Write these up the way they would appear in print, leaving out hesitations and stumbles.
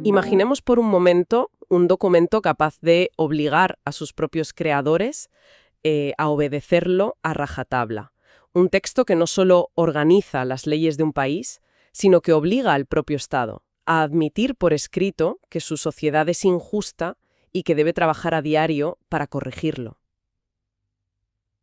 Imaginemos por un momento un documento capaz de obligar a sus propios creadores a obedecerlo a rajatabla. Un texto que no solo organiza las leyes de un país, sino que obliga al propio Estado a admitir por escrito que su sociedad es injusta y que debe trabajar a diario para corregirlo.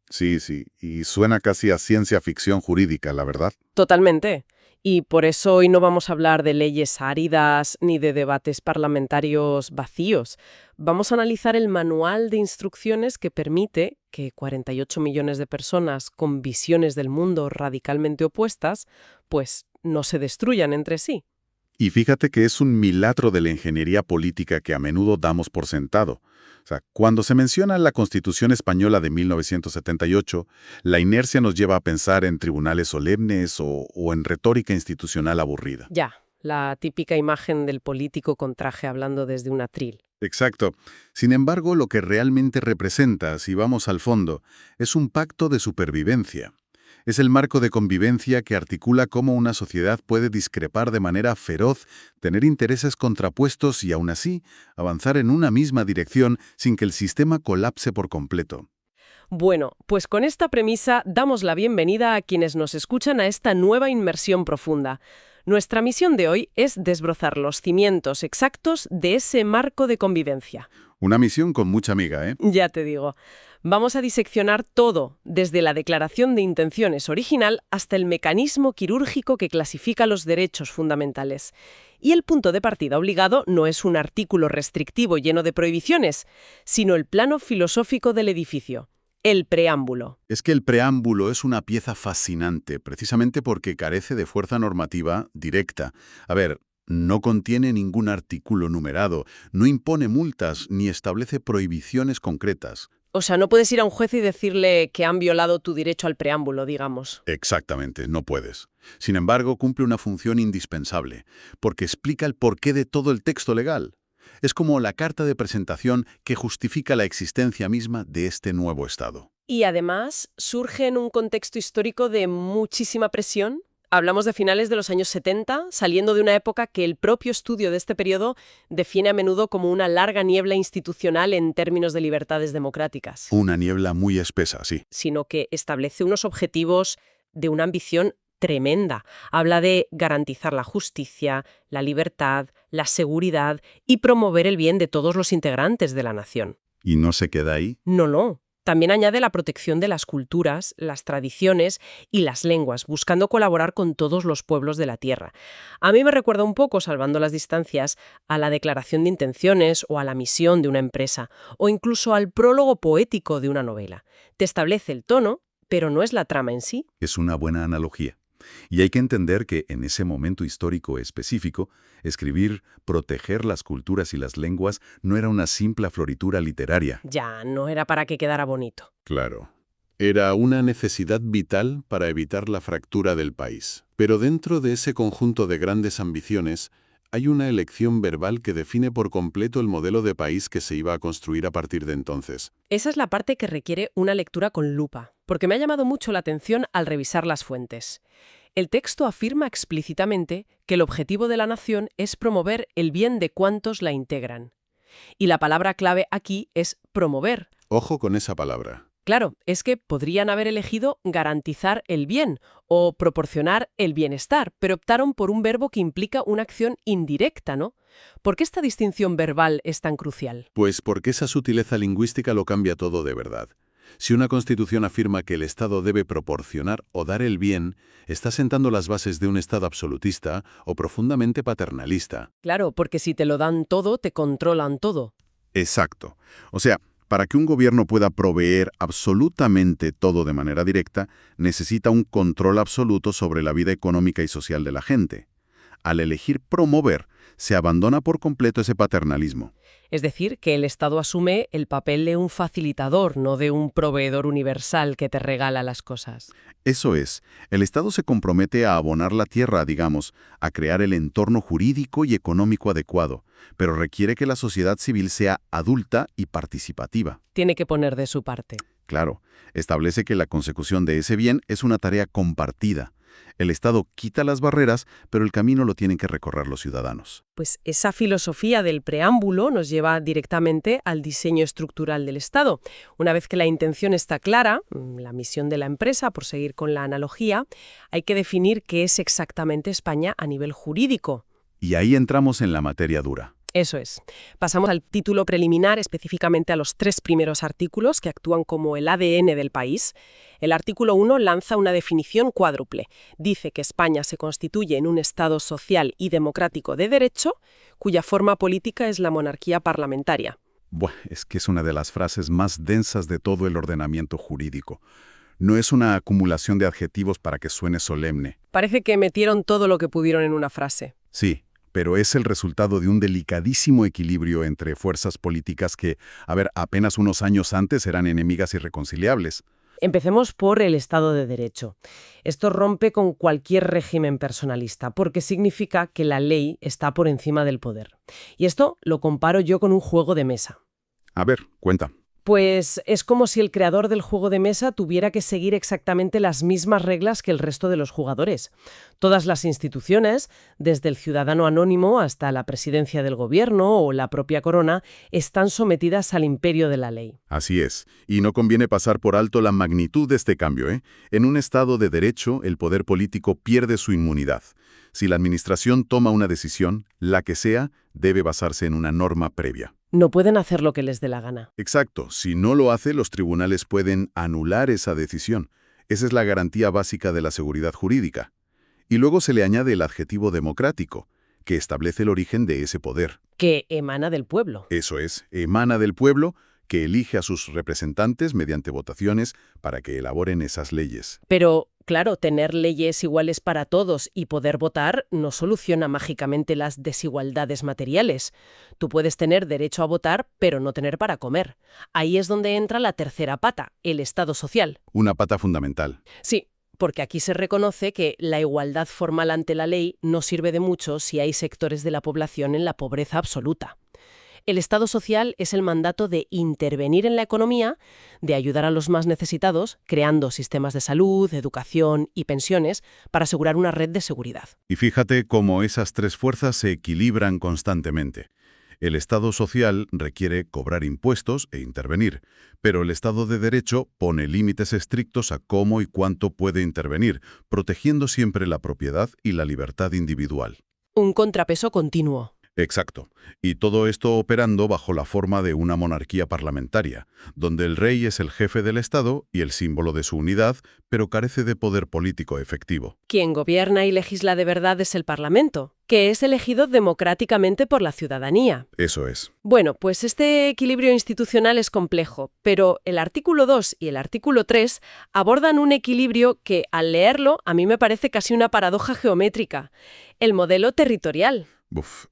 Sí, sí, y suena casi a ciencia ficción jurídica, la verdad. Totalmente. Y por eso hoy no vamos a hablar de leyes áridas ni de debates parlamentarios vacíos. Vamos a analizar el manual de instrucciones que permite que 48 millones de personas con visiones del mundo radicalmente opuestas, pues no se destruyan entre sí. Y fíjate que es un milagro de la ingeniería política que a menudo damos por sentado. O sea, cuando se menciona la Constitución Española de 1978, la inercia nos lleva a pensar en tribunales solemnes o en retórica institucional aburrida. Ya, la típica imagen del político con traje hablando desde un atril. Exacto. Sin embargo, lo que realmente representa, si vamos al fondo, es un pacto de supervivencia. Es el marco de convivencia que articula cómo una sociedad puede discrepar de manera feroz, tener intereses contrapuestos y aún así avanzar en una misma dirección sin que el sistema colapse por completo. Bueno, pues con esta premisa damos la bienvenida a quienes nos escuchan a esta nueva inmersión profunda. Nuestra misión de hoy es desbrozar los cimientos exactos de ese marco de convivencia. Una misión con mucha miga, ¿eh? Ya te digo. Vamos a diseccionar todo, desde la declaración de intenciones original hasta el mecanismo quirúrgico que clasifica los derechos fundamentales. Y el punto de partida obligado no es un artículo restrictivo lleno de prohibiciones, sino el plano filosófico del edificio, el preámbulo. Es que el preámbulo es una pieza fascinante, precisamente porque carece de fuerza normativa directa. A ver, no contiene ningún artículo numerado, no impone multas ni establece prohibiciones concretas. O sea, no puedes ir a un juez y decirle que han violado tu derecho al preámbulo, digamos. Exactamente, no puedes. Sin embargo, cumple una función indispensable, porque explica el porqué de todo el texto legal. Es como la carta de presentación que justifica la existencia misma de este nuevo Estado. Y además surge en un contexto histórico de muchísima presión. Hablamos de finales de los años 70, saliendo de una época que el propio estudio de este periodo define a menudo como una larga niebla institucional en términos de libertades democráticas. Una niebla muy espesa, sí. Sino que establece unos objetivos de una ambición tremenda. Habla de garantizar la justicia, la libertad, la seguridad y promover el bien de todos los integrantes de la nación. ¿Y no se queda ahí? No. También añade la protección de las culturas, las tradiciones y las lenguas, buscando colaborar con todos los pueblos de la tierra. A mí me recuerda un poco, salvando las distancias, a la declaración de intenciones o a la misión de una empresa, o incluso al prólogo poético de una novela. Te establece el tono, pero no es la trama en sí. Es una buena analogía. Y hay que entender que en ese momento histórico específico, escribir, proteger las culturas y las lenguas no era una simple floritura literaria. Ya, no era para que quedara bonito. Claro. Era una necesidad vital para evitar la fractura del país. Pero dentro de ese conjunto de grandes ambiciones, hay una elección verbal que define por completo el modelo de país que se iba a construir a partir de entonces. Esa es la parte que requiere una lectura con lupa, porque me ha llamado mucho la atención al revisar las fuentes. El texto afirma explícitamente que el objetivo de la nación es promover el bien de cuantos la integran. Y la palabra clave aquí es promover. Ojo con esa palabra. Claro, es que podrían haber elegido garantizar el bien o proporcionar el bienestar, pero optaron por un verbo que implica una acción indirecta, ¿no? ¿Por qué esta distinción verbal es tan crucial? Pues porque esa sutileza lingüística lo cambia todo de verdad. Si una constitución afirma que el Estado debe proporcionar o dar el bien, está sentando las bases de un Estado absolutista o profundamente paternalista. Claro, porque si te lo dan todo, te controlan todo. Exacto. O sea, para que un gobierno pueda proveer absolutamente todo de manera directa, necesita un control absoluto sobre la vida económica y social de la gente. Al elegir promover, se abandona por completo ese paternalismo. Es decir, que el Estado asume el papel de un facilitador, no de un proveedor universal que te regala las cosas. Eso es, el Estado se compromete a abonar la tierra, digamos, a crear el entorno jurídico y económico adecuado, pero requiere que la sociedad civil sea adulta y participativa. Tiene que poner de su parte. Claro, establece que la consecución de ese bien es una tarea compartida. El Estado quita las barreras, pero el camino lo tienen que recorrer los ciudadanos. Pues esa filosofía del preámbulo nos lleva directamente al diseño estructural del Estado. Una vez que la intención está clara, la misión de la empresa, por seguir con la analogía, hay que definir qué es exactamente España a nivel jurídico. Y ahí entramos en la materia dura. Eso es. Pasamos al título preliminar, específicamente a los 3 primeros artículos que actúan como el ADN del país. El artículo 1 lanza una definición cuádruple. Dice que España se constituye en un Estado social y democrático de derecho, cuya forma política es la monarquía parlamentaria. Buah, es que es una de las frases más densas de todo el ordenamiento jurídico. No es una acumulación de adjetivos para que suene solemne. Parece que metieron todo lo que pudieron en una frase. Sí, pero es el resultado de un delicadísimo equilibrio entre fuerzas políticas que, apenas unos años antes eran enemigas irreconciliables. Empecemos por el Estado de Derecho. Esto rompe con cualquier régimen personalista, porque significa que la ley está por encima del poder. Y esto lo comparo yo con un juego de mesa. A ver, cuenta. Pues es como si el creador del juego de mesa tuviera que seguir exactamente las mismas reglas que el resto de los jugadores. Todas las instituciones, desde el ciudadano anónimo hasta la presidencia del gobierno o la propia corona, están sometidas al imperio de la ley. Así es, y no conviene pasar por alto la magnitud de este cambio, ¿eh? En un Estado de derecho, el poder político pierde su inmunidad. Si la administración toma una decisión, la que sea, debe basarse en una norma previa. No pueden hacer lo que les dé la gana. Exacto. Si no lo hace, los tribunales pueden anular esa decisión. Esa es la garantía básica de la seguridad jurídica. Y luego se le añade el adjetivo democrático, que establece el origen de ese poder. Que emana del pueblo. Eso es, emana del pueblo, que elige a sus representantes mediante votaciones para que elaboren esas leyes. Pero, claro, tener leyes iguales para todos y poder votar no soluciona mágicamente las desigualdades materiales. Tú puedes tener derecho a votar, pero no tener para comer. Ahí es donde entra la tercera pata, el Estado social. Una pata fundamental. Sí, porque aquí se reconoce que la igualdad formal ante la ley no sirve de mucho si hay sectores de la población en la pobreza absoluta. El Estado social es el mandato de intervenir en la economía, de ayudar a los más necesitados, creando sistemas de salud, educación y pensiones para asegurar una red de seguridad. Y fíjate cómo esas tres fuerzas se equilibran constantemente. El Estado social requiere cobrar impuestos e intervenir, pero el Estado de Derecho pone límites estrictos a cómo y cuánto puede intervenir, protegiendo siempre la propiedad y la libertad individual. Un contrapeso continuo. Exacto. Y todo esto operando bajo la forma de una monarquía parlamentaria, donde el rey es el jefe del Estado y el símbolo de su unidad, pero carece de poder político efectivo. Quien gobierna y legisla de verdad es el Parlamento, que es elegido democráticamente por la ciudadanía. Eso es. Bueno, pues este equilibrio institucional es complejo, pero el artículo 2 y el artículo 3 abordan un equilibrio que, al leerlo, a mí me parece casi una paradoja geométrica. El modelo territorial.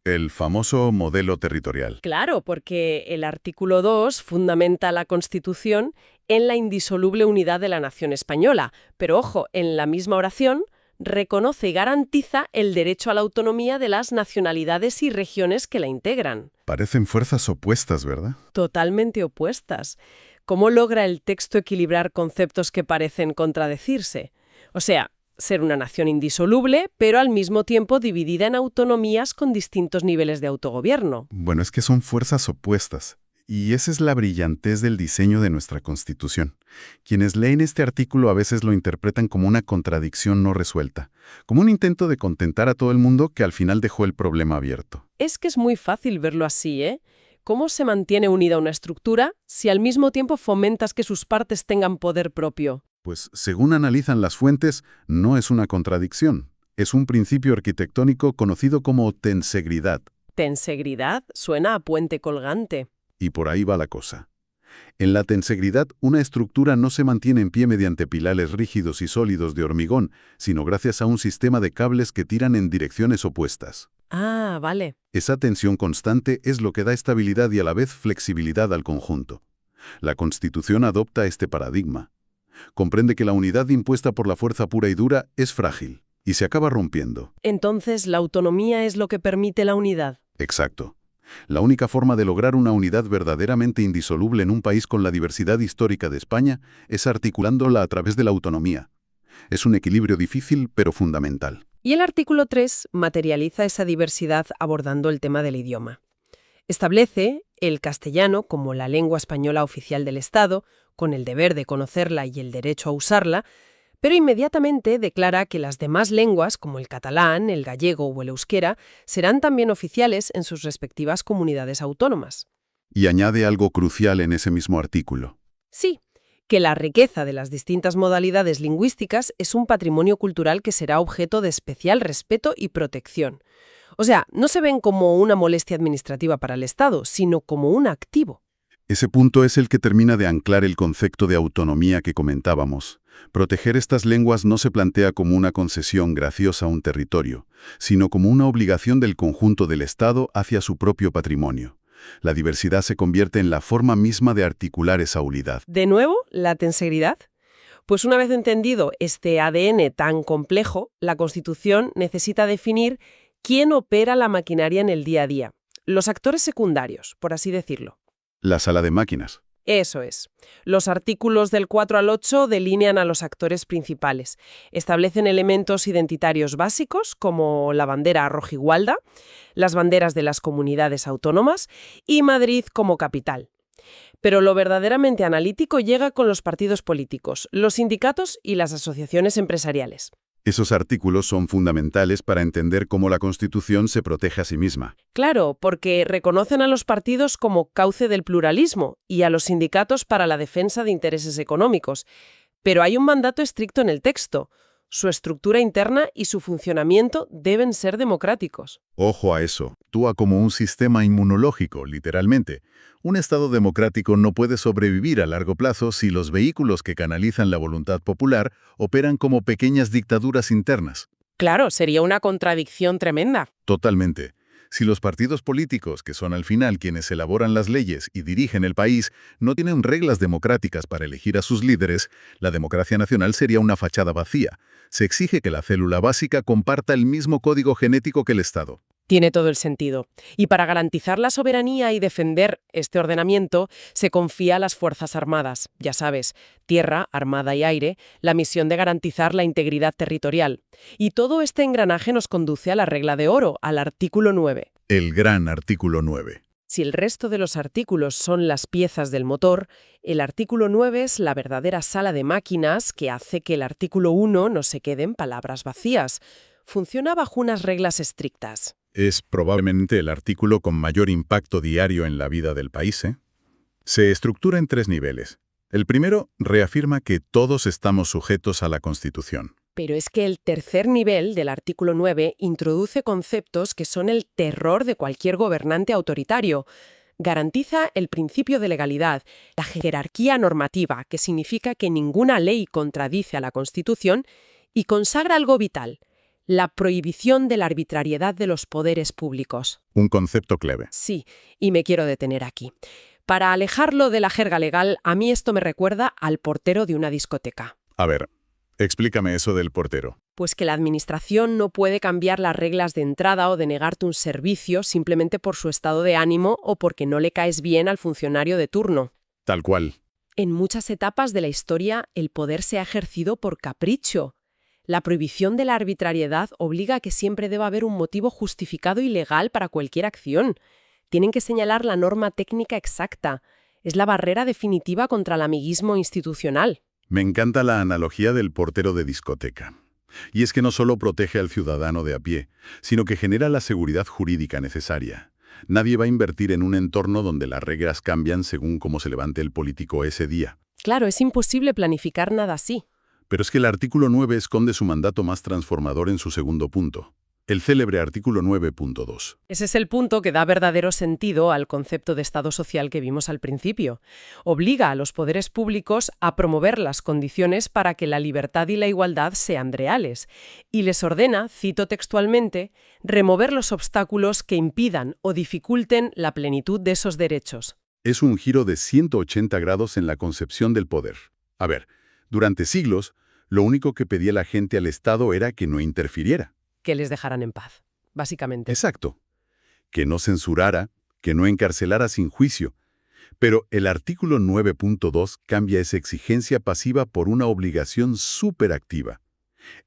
El famoso modelo territorial. Claro, porque el artículo 2 fundamenta la Constitución en la indisoluble unidad de la nación española, pero ojo, en la misma oración reconoce y garantiza el derecho a la autonomía de las nacionalidades y regiones que la integran. Parecen fuerzas opuestas, ¿verdad? Totalmente opuestas. ¿Cómo logra el texto equilibrar conceptos que parecen contradecirse? O sea, ser una nación indisoluble, pero al mismo tiempo dividida en autonomías con distintos niveles de autogobierno. Bueno, es que son fuerzas opuestas. Y esa es la brillantez del diseño de nuestra Constitución. Quienes leen este artículo a veces lo interpretan como una contradicción no resuelta, como un intento de contentar a todo el mundo que al final dejó el problema abierto. Es que es muy fácil verlo así, ¿eh? ¿Cómo se mantiene unida una estructura si al mismo tiempo fomentas que sus partes tengan poder propio? Pues, según analizan las fuentes, no es una contradicción. Es un principio arquitectónico conocido como tensegridad. ¿Tensegridad? Suena a puente colgante. Y por ahí va la cosa. En la tensegridad, una estructura no se mantiene en pie mediante pilares rígidos y sólidos de hormigón, sino gracias a un sistema de cables que tiran en direcciones opuestas. Ah, vale. Esa tensión constante es lo que da estabilidad y a la vez flexibilidad al conjunto. La Constitución adopta este paradigma. Comprende que la unidad impuesta por la fuerza pura y dura es frágil y se acaba rompiendo. Entonces, ¿la autonomía es lo que permite la unidad? Exacto. La única forma de lograr una unidad verdaderamente indisoluble en un país con la diversidad histórica de España es articulándola a través de la autonomía. Es un equilibrio difícil, pero fundamental. Y el artículo 3 materializa esa diversidad abordando el tema del idioma. Establece el castellano como la lengua española oficial del Estado, con el deber de conocerla y el derecho a usarla, pero inmediatamente declara que las demás lenguas, como el catalán, el gallego o el euskera, serán también oficiales en sus respectivas comunidades autónomas. Y añade algo crucial en ese mismo artículo. Sí, que la riqueza de las distintas modalidades lingüísticas es un patrimonio cultural que será objeto de especial respeto y protección. O sea, no se ven como una molestia administrativa para el Estado, sino como un activo. Ese punto es el que termina de anclar el concepto de autonomía que comentábamos. Proteger estas lenguas no se plantea como una concesión graciosa a un territorio, sino como una obligación del conjunto del Estado hacia su propio patrimonio. La diversidad se convierte en la forma misma de articular esa unidad. De nuevo, la tensegridad. Pues una vez entendido este ADN tan complejo, la Constitución necesita definir quién opera la maquinaria en el día a día. Los actores secundarios, por así decirlo. La sala de máquinas. Eso es. Los artículos del 4 al 8 delinean a los actores principales. Establecen elementos identitarios básicos como la bandera rojigualda, las banderas de las comunidades autónomas y Madrid como capital. Pero lo verdaderamente analítico llega con los partidos políticos, los sindicatos y las asociaciones empresariales. Esos artículos son fundamentales para entender cómo la Constitución se protege a sí misma. Claro, porque reconocen a los partidos como cauce del pluralismo y a los sindicatos para la defensa de intereses económicos. Pero hay un mandato estricto en el texto. Su estructura interna y su funcionamiento deben ser democráticos. Ojo a eso. Actúa como un sistema inmunológico, literalmente. Un Estado democrático no puede sobrevivir a largo plazo si los vehículos que canalizan la voluntad popular operan como pequeñas dictaduras internas. Claro, sería una contradicción tremenda. Totalmente. Si los partidos políticos, que son al final quienes elaboran las leyes y dirigen el país, no tienen reglas democráticas para elegir a sus líderes, la democracia nacional sería una fachada vacía. Se exige que la célula básica comparta el mismo código genético que el Estado. Tiene todo el sentido. Y para garantizar la soberanía y defender este ordenamiento, se confía a las Fuerzas Armadas, ya sabes, tierra, armada y aire, la misión de garantizar la integridad territorial. Y todo este engranaje nos conduce a la regla de oro, al artículo 9. El gran artículo 9. Si el resto de los artículos son las piezas del motor, el artículo 9 es la verdadera sala de máquinas que hace que el artículo 1 no se quede en palabras vacías. Funciona bajo unas reglas estrictas. Es probablemente el artículo con mayor impacto diario en la vida del país, ¿eh? Se estructura en 3 niveles. El primero reafirma que todos estamos sujetos a la Constitución. Pero es que el tercer nivel del artículo 9 introduce conceptos que son el terror de cualquier gobernante autoritario. Garantiza el principio de legalidad, la jerarquía normativa, que significa que ninguna ley contradice a la Constitución, y consagra algo vital: la prohibición de la arbitrariedad de los poderes públicos. Un concepto clave. Sí, y me quiero detener aquí. Para alejarlo de la jerga legal, a mí esto me recuerda al portero de una discoteca. A ver, explícame eso del portero. Pues que la administración no puede cambiar las reglas de entrada o denegarte un servicio simplemente por su estado de ánimo o porque no le caes bien al funcionario de turno. Tal cual. En muchas etapas de la historia, el poder se ha ejercido por capricho. La prohibición de la arbitrariedad obliga a que siempre deba haber un motivo justificado y legal para cualquier acción. Tienen que señalar la norma técnica exacta. Es la barrera definitiva contra el amiguismo institucional. Me encanta la analogía del portero de discoteca. Y es que no solo protege al ciudadano de a pie, sino que genera la seguridad jurídica necesaria. Nadie va a invertir en un entorno donde las reglas cambian según cómo se levante el político ese día. Claro, es imposible planificar nada así. Pero es que el artículo 9 esconde su mandato más transformador en su segundo punto, el célebre artículo 9.2. Ese es el punto que da verdadero sentido al concepto de Estado social que vimos al principio. Obliga a los poderes públicos a promover las condiciones para que la libertad y la igualdad sean reales, y les ordena, cito textualmente, remover los obstáculos que impidan o dificulten la plenitud de esos derechos. Es un giro de 180 grados en la concepción del poder. A ver, durante siglos, lo único que pedía la gente al Estado era que no interfiriera. Que les dejaran en paz, básicamente. Exacto. Que no censurara, que no encarcelara sin juicio. Pero el artículo 9.2 cambia esa exigencia pasiva por una obligación superactiva.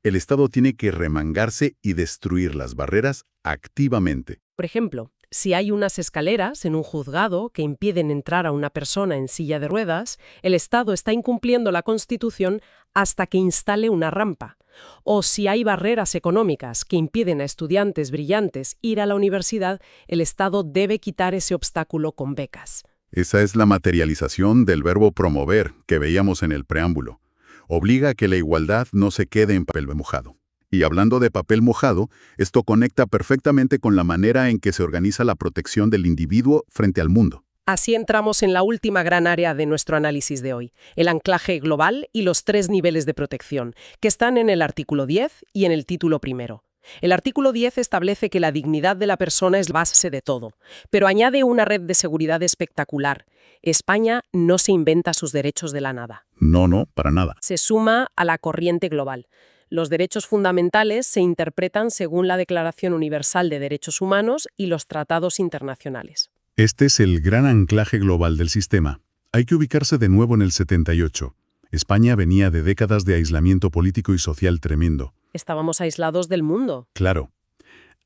El Estado tiene que remangarse y destruir las barreras activamente. Por ejemplo, si hay unas escaleras en un juzgado que impiden entrar a una persona en silla de ruedas, el Estado está incumpliendo la Constitución hasta que instale una rampa. O si hay barreras económicas que impiden a estudiantes brillantes ir a la universidad, el Estado debe quitar ese obstáculo con becas. Esa es la materialización del verbo promover que veíamos en el preámbulo. Obliga a que la igualdad no se quede en papel mojado. Y hablando de papel mojado, esto conecta perfectamente con la manera en que se organiza la protección del individuo frente al mundo. Así entramos en la última gran área de nuestro análisis de hoy, el anclaje global y los 3 niveles de protección, que están en el artículo 10 y en el título primero. El artículo 10 establece que la dignidad de la persona es base de todo, pero añade una red de seguridad espectacular. España no se inventa sus derechos de la nada. No, para nada. Se suma a la corriente global. Los derechos fundamentales se interpretan según la Declaración Universal de Derechos Humanos y los tratados internacionales. Este es el gran anclaje global del sistema. Hay que ubicarse de nuevo en el 78. España venía de décadas de aislamiento político y social tremendo. Estábamos aislados del mundo. Claro.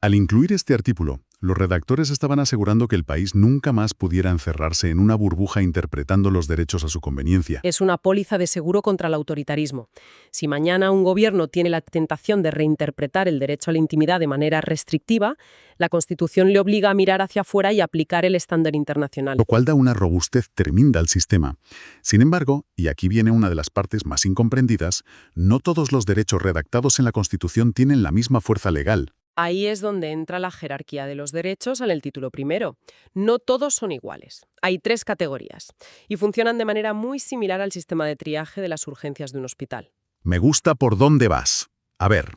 Al incluir este artículo, los redactores estaban asegurando que el país nunca más pudiera encerrarse en una burbuja interpretando los derechos a su conveniencia. Es una póliza de seguro contra el autoritarismo. Si mañana un gobierno tiene la tentación de reinterpretar el derecho a la intimidad de manera restrictiva, la Constitución le obliga a mirar hacia afuera y aplicar el estándar internacional. Lo cual da una robustez tremenda al sistema. Sin embargo, y aquí viene una de las partes más incomprendidas, no todos los derechos redactados en la Constitución tienen la misma fuerza legal. Ahí es donde entra la jerarquía de los derechos en el título primero. No todos son iguales. Hay 3 categorías y funcionan de manera muy similar al sistema de triaje de las urgencias de un hospital. Me gusta por dónde vas. A ver.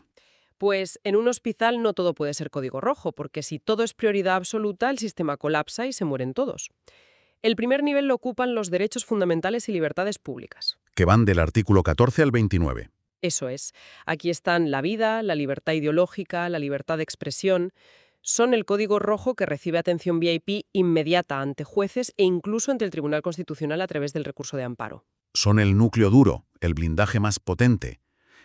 Pues en un hospital no todo puede ser código rojo, porque si todo es prioridad absoluta, el sistema colapsa y se mueren todos. El primer nivel lo ocupan los derechos fundamentales y libertades públicas. Que van del artículo 14 al 29. Eso es. Aquí están la vida, la libertad ideológica, la libertad de expresión. Son el código rojo que recibe atención VIP inmediata ante jueces e incluso ante el Tribunal Constitucional a través del recurso de amparo. Son el núcleo duro, el blindaje más potente.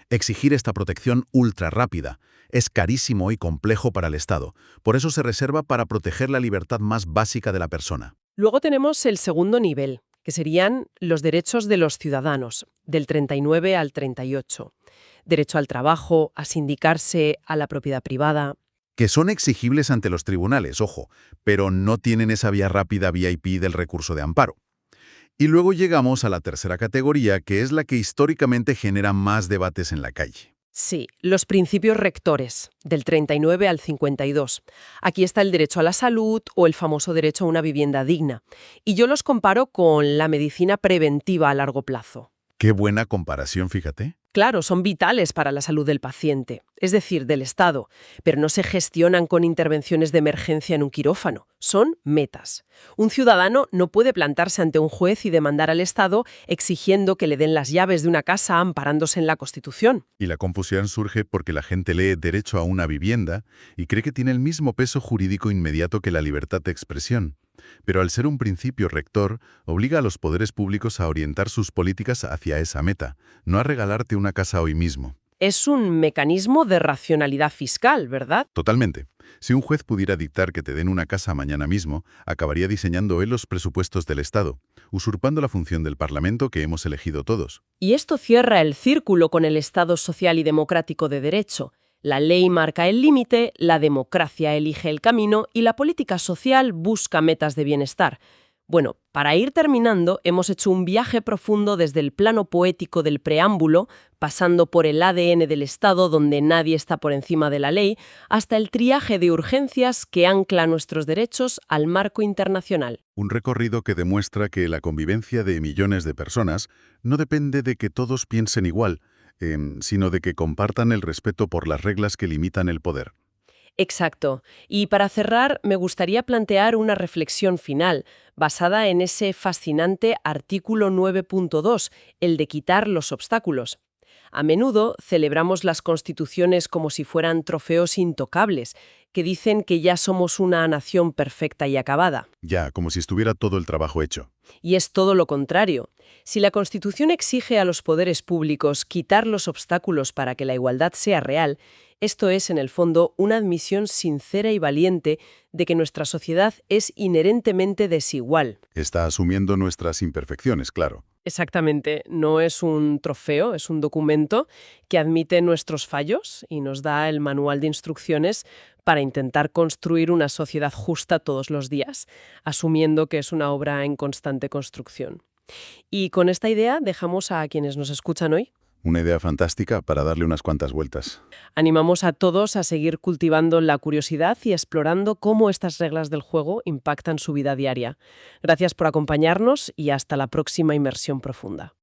Exigir esta protección ultra rápida es carísimo y complejo para el Estado. Por eso se reserva para proteger la libertad más básica de la persona. Luego tenemos el segundo nivel, que serían los derechos de los ciudadanos, del 39 al 38. Derecho al trabajo, a sindicarse, a la propiedad privada. Que son exigibles ante los tribunales, ojo, pero no tienen esa vía rápida VIP del recurso de amparo. Y luego llegamos a la tercera categoría, que es la que históricamente genera más debates en la calle. Sí, los principios rectores, del 39 al 52. Aquí está el derecho a la salud o el famoso derecho a una vivienda digna. Y yo los comparo con la medicina preventiva a largo plazo. Qué buena comparación, fíjate. Claro, son vitales para la salud del paciente, es decir, del Estado, pero no se gestionan con intervenciones de emergencia en un quirófano. Son metas. Un ciudadano no puede plantarse ante un juez y demandar al Estado exigiendo que le den las llaves de una casa amparándose en la Constitución. Y la confusión surge porque la gente lee derecho a una vivienda y cree que tiene el mismo peso jurídico inmediato que la libertad de expresión. Pero al ser un principio rector, obliga a los poderes públicos a orientar sus políticas hacia esa meta, no a regalarte una casa hoy mismo. Es un mecanismo de racionalidad fiscal, ¿verdad? Totalmente. Si un juez pudiera dictar que te den una casa mañana mismo, acabaría diseñando él los presupuestos del Estado, usurpando la función del Parlamento que hemos elegido todos. Y esto cierra el círculo con el Estado social y democrático de derecho. La ley marca el límite, la democracia elige el camino y la política social busca metas de bienestar. Bueno, para ir terminando, hemos hecho un viaje profundo desde el plano poético del preámbulo, pasando por el ADN del Estado, donde nadie está por encima de la ley, hasta el triaje de urgencias que ancla nuestros derechos al marco internacional. Un recorrido que demuestra que la convivencia de millones de personas no depende de que todos piensen igual, sino de que compartan el respeto por las reglas que limitan el poder. Exacto. Y para cerrar, me gustaría plantear una reflexión final, basada en ese fascinante artículo 9.2, el de quitar los obstáculos. A menudo celebramos las constituciones como si fueran trofeos intocables, que dicen que ya somos una nación perfecta y acabada. Ya, como si estuviera todo el trabajo hecho. Y es todo lo contrario. Si la Constitución exige a los poderes públicos quitar los obstáculos para que la igualdad sea real, esto es, en el fondo, una admisión sincera y valiente de que nuestra sociedad es inherentemente desigual. Está asumiendo nuestras imperfecciones, claro. Exactamente, no es un trofeo, es un documento que admite nuestros fallos y nos da el manual de instrucciones para intentar construir una sociedad justa todos los días, asumiendo que es una obra en constante construcción. Y con esta idea dejamos a quienes nos escuchan hoy. Una idea fantástica para darle unas cuantas vueltas. Animamos a todos a seguir cultivando la curiosidad y explorando cómo estas reglas del juego impactan su vida diaria. Gracias por acompañarnos y hasta la próxima inmersión profunda.